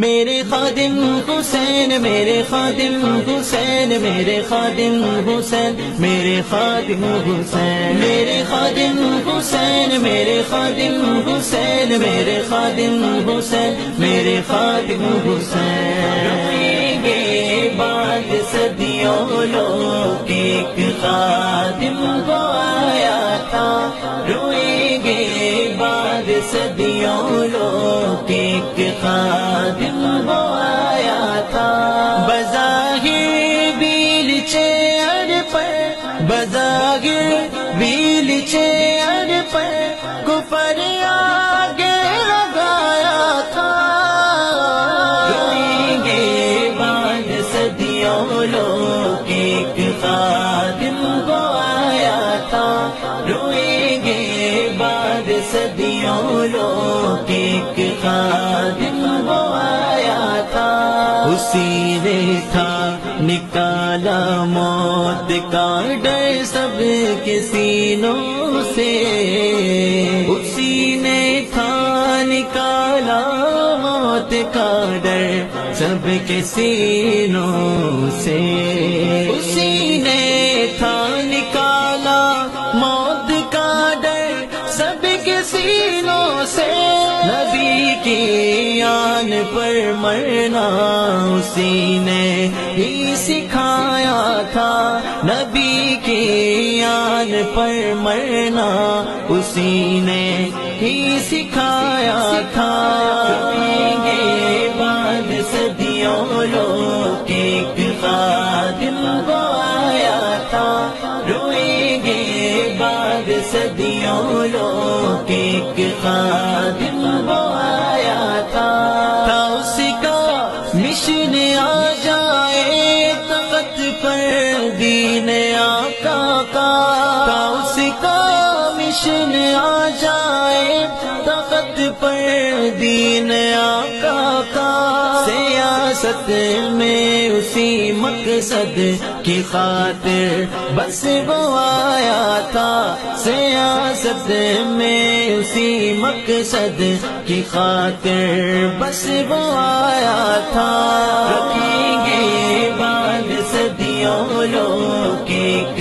میرے خادم حسین، میرے خادم حسین، میرے خادم حسین، میرے خادم حسین، میرے خادم حسین، میرے خادم حسین، میرے خادم حسین، میرے خادم حسین. روئیں گے بعد صدیوں لوگ ایک خادم وہ آیا تھا. روئیں گے بعد صدیوں لوگ ایک خادم وہ آیا تھا. بظاہر بیل چیئر پر، بظاہر بیل چیئر پر کفر آگے لگایا تھا. روئیں گے بعد صدیوں لوگ ایک خادم وہ آیا تھا. روئیں گے بعد صدیوں لوگ ایک خادم وہ آیا تھا. اسی نے تھا نکالا موت کا ڈر سب کے سینوں سے. اسی نے تھا نکالا موت کا ڈر سب کے سینوں سے. اسی نے تھا نکالا موت کا ڈر سب کے سینوں سے. نبی کی آن پر مرنا اسی نے ہی سکھایا تھا. نبی کی آن پر مرنا اسی نے ہی سکھایا تھا. روئیں گے بعد صدیوں لوگ ایک خادم وہ آیا تھا. روئیں گے بعد صدیوں لوگ ایک خادم وہ آیا تھا. اس کا مشن آ جائے تخت پر دین آقا کا. اس کا مشن آ جائے تخت پر دین آقا کا. سیاست میں اسی مقصد کی خاطر بس وہ آیا تھا. سیاست میں اسی مقصد کی خاطر بس وہ آیا تھا. رکھیں گے بعد صدیوں لوگ